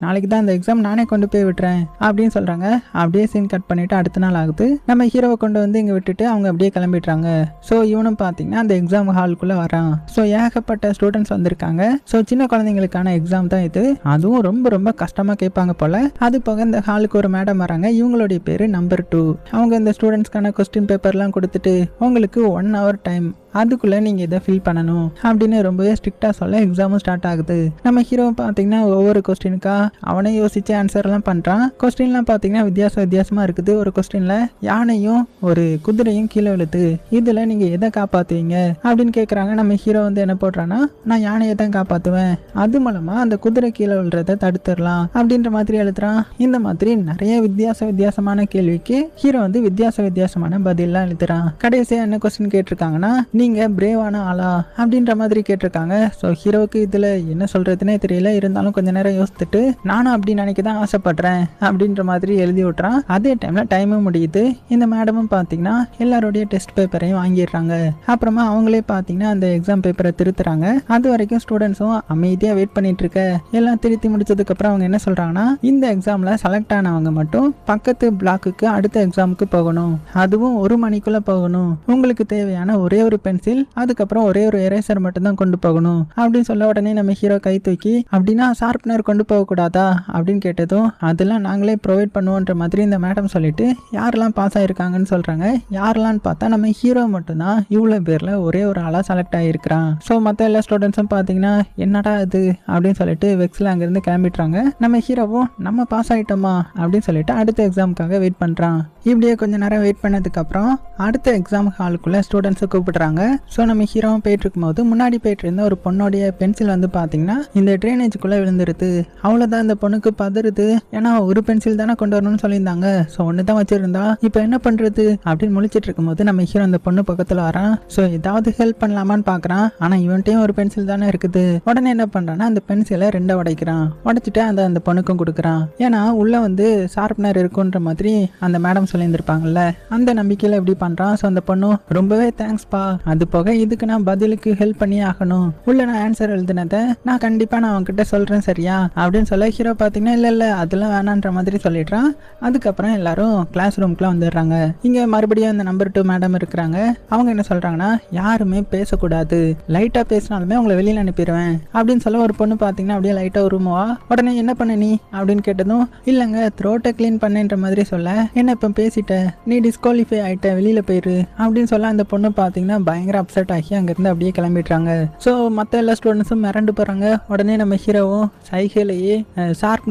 நாளைக்கு தான் அந்த எக்ஸாம், நானே கொண்டு போய் விட்டுறேன் அப்படின்னு சொல்கிறாங்க. அப்படியே சீன் கட் பண்ணிவிட்டு அடுத்த நாள் ஆகுது. நம்ம ஹீரோவை கொண்டு வந்து இங்கே விட்டுட்டு அவங்க அப்படியே கிளம்பிடுறாங்க. ஸோ இவனும் பார்த்தீங்கன்னா அந்த எக்ஸாம் ஹாலுக்குள்ளே வரான். ஸோ ஏகப்பட்ட ஸ்டூடெண்ட்ஸ் வந்திருக்காங்க. ஸோ சின்ன குழந்தைங்களுக்கான எக்ஸாம் தான் இது. அதுவும் ரொம்ப ரொம்ப கஷ்டமாக கேட்பாங்க போல். அது போக இந்த ஹாலுக்கு ஒரு மேடம் வராங்க. இவங்களுடைய பேர் நம்பர் 2. அவங்க இந்த ஸ்டூடெண்ட்ஸ்க்கான கொஸ்டின் பேப்பர்லாம் கொடுத்துட்டு உங்களுக்கு 1 hour டைம், அதுக்குள்ளே நீங்கள் இதை ஃபில் பண்ணணும் அப்படின்னு ரொம்பவே ஸ்ட்ரிக்டாக சொல்ல எக்ஸாமும் ஸ்டார்ட் ஆகுது. நம்ம ஹீரோவை பார்த்தீங்கன்னா ஒவ்வொரு கொஸ்டினுக்கா அவனே யோசிச்சு ஆன்சர்லாம் பண்ணுறான். கொஸ்டின்லாம் பார்த்தீங்கன்னா வித்தியாசமாக இருக்குது. ஒரு கொஸ்டினில் யானையும் ஒரு குதிரையும் கீழே விழுது, இதில் நீங்கள் எதை காப்பாற்றுவீங்க அப்படின்னு கேட்குறாங்க. நம்ம ஹீரோ வந்து என்ன போடுறான்னா, நான் யானையை தான் காப்பாற்றுவேன், அது மூலமாக அந்த குதிரை கீழே விழுறதை தடுத்துடலாம் அப்படின்ற மாதிரி எழுதுறான். இந்த மாதிரி நிறைய வித்தியாசமான கேள்விக்கு ஹீரோ வந்து வித்தியாசமான பதிலாம் எழுதுறான். கடைசியாக என்ன கொஸ்டின் கேட்டிருக்காங்கன்னா, நீங்க பிரேவான ஆளா அப்படின்ற மாதிரி கேட்டிருக்காங்க. ஸோ ஹீரோவுக்கு இதுல என்ன சொல்றதுன்னே தெரியல. இருந்தாலும் கொஞ்ச நேரம் யோசித்துட்டு நானும் அப்படி நினைக்க தான் ஆசைப்படுறேன் அப்படின்ற மாதிரி எழுதி விட்டுறான். அதே டைம்ல டைமும் முடியுது. இந்த மேடமும் பார்த்தீங்கன்னா எல்லாருடைய டெஸ்ட் பேப்பரையும் வாங்கிடுறாங்க. அப்புறமா அவங்களே பார்த்தீங்கன்னா அந்த எக்ஸாம் பேப்பரை திருத்துறாங்க. அது வரைக்கும் ஸ்டூடெண்ட்ஸும் அமைதியாக வெயிட் பண்ணிட்டு இருக்க. எல்லாம் திருத்தி முடிச்சதுக்கு அப்புறம் அவங்க என்ன சொல்றாங்கன்னா, இந்த எக்ஸாம்ல செலக்ட் ஆனவங்க மட்டும் பக்கத்து பிளாக்குக்கு அடுத்த எக்ஸாமுக்கு போகணும், அதுவும் 1 மணிக்குள்ள போகணும். உங்களுக்கு தேவையான ஒரே ஒரு பென்சில், அதுக்கப்புறம் ஒரே ஒரு எரேசர் மட்டும் தான் கொண்டு போகணும் அப்படின்னு சொல்ல உடனே நம்ம ஹீரோ கை தூக்கி, அப்படின்னா ஷார்ப்னர் கொண்டு போக கூடாதா அப்படின்னு கேட்டதும், அதெல்லாம் நாங்களே ப்ரொவைட் பண்ணுவோன்ற மாதிரி இந்த மேடம் சொல்லிட்டு யாரெல்லாம் பாஸ் ஆயிருக்காங்கன்னு சொல்றாங்க. யாரெல்லாம் பார்த்தா நம்ம ஹீரோ மட்டும்தான் இவ்வளோ பேர்ல ஒரே ஒரு ஆளா செலக்ட் ஆகிருக்கிறான். ஸோ மற்ற எல்லா ஸ்டூடெண்ட்ஸும் பார்த்தீங்கன்னா என்னடா இது அப்படின்னு சொல்லிட்டு வெக்ஸில் அங்கேருந்து கிளம்பிட்டுறாங்க. நம்ம ஹீரோவும் நம்ம பாஸ் ஆகிட்டோமா அப்படின்னு சொல்லிட்டு அடுத்த எக்ஸாமுக்காக வெயிட் பண்ணுறான். இப்படியே கொஞ்ச நேரம் வெயிட் பண்ணதுக்கப்புறம் அடுத்த எக்ஸாம் ஹாலுக்குள்ளே ஸ்டூடெண்ட்ஸை கூப்பிடுறாங்க. ஸோ நம்ம ஹீரோவும் போயிட்டு இருக்கும்போது முன்னாடி போயிட்டு இருந்த ஒரு பொண்ணுடைய பென்சில் வந்து பார்த்தீங்கன்னா இந்த ட்ரைனேஜுக்குள்ளே விழுந்துருது. அவ்வளோதான், இந்த பொண்ணுக்கு பதறுது. ஏன்னா ஒரு பென்சில் தானே கொண்டு வரணும்னு சொல்லியிருந்தாங்க. ஸோ ஒன்று தான் வச்சிருந்தா, இப்போ என்ன பண்ணுறது அப்படின்னு முழிச்சிட்டு இருக்கும்போது நம்ம ஹீரோ அந்த பொண்ணு பக்கத்தில் வரான். ஸோ ஏதாவது ஹெல்ப் பண்ணலாமான்னு பார்க்குறான். ஆனால் இவன்ட்டையும் ஒரு பென்சில் தானே இருக்குது. உடனே என்ன பண்ணுறான்னா அந்த பென்சிலை 2 உடைக்கிறான். உடைச்சிட்டு அந்த பொண்ணுக்கும் கொடுக்குறான். ஏன்னா உள்ளே வந்து ஷார்ப்னர் இருக்குன்ற மாதிரி அந்த மேடம் சொல்லியிருந்திருப்பாங்கல்ல, அந்த நம்பிக்கையில் எப்படி பண்ணுறான். ஸோ அந்த பொண்ணும் ரொம்பவே தேங்க்ஸ்பா, அது போக இதுக்கு நான் பதிலுக்கு ஹெல்ப் பண்ணி ஆகணும், உள்ள நான் ஆன்சர் எழுதினதை நான் கண்டிப்பாக நான் அவங்ககிட்ட சொல்கிறேன் சரியா அப்படின்னு சொல்ல ஹீரோ பார்த்தீங்கன்னா இல்லை அதெல்லாம் வேணான்ற மாதிரி சொல்லிடுறான். அதுக்கப்புறம் எல்லாரும் கிளாஸ் ரூம்க்குலாம் வந்துடுறாங்க. இங்கே மறுபடியும் அந்த நம்பர் 2 மேடம் இருக்கிறாங்க. அவங்க என்ன சொல்கிறாங்கன்னா, யாருமே பேசக்கூடாது, லைட்டாக பேசினாலுமே அவங்கள வெளியில் அனுப்பிடுவேன் அப்படின்னு சொல்ல ஒரு பொண்ணு பார்த்தீங்கன்னா அப்படியே லைட்டாக உருமுவா. உடனே என்ன பண்ண நீ அப்படின்னு கேட்டதும், இல்லைங்க த்ரோட்டை க்ளீன் பண்ணேன்ற மாதிரி சொல்ல, என்ன இப்போ பேசிட்ட, நீ டிஸ்குவாலிஃபை ஆகிட்ட, வெளியில் போயிரு அப்படின்னு சொல்ல அந்த பொண்ணு பார்த்தீங்கன்னா பயங்கர அப்செட் ஆகி அங்கேருந்து அப்படியே கிளம்பிடுறாங்க. ஸோ மற்ற எல்லா ஸ்டூடெண்ட்ஸும் மிரண்டு போகிறாங்க. உடனே நம்ம ஹீரோவும் சைக்கிளையே ஷார்ப்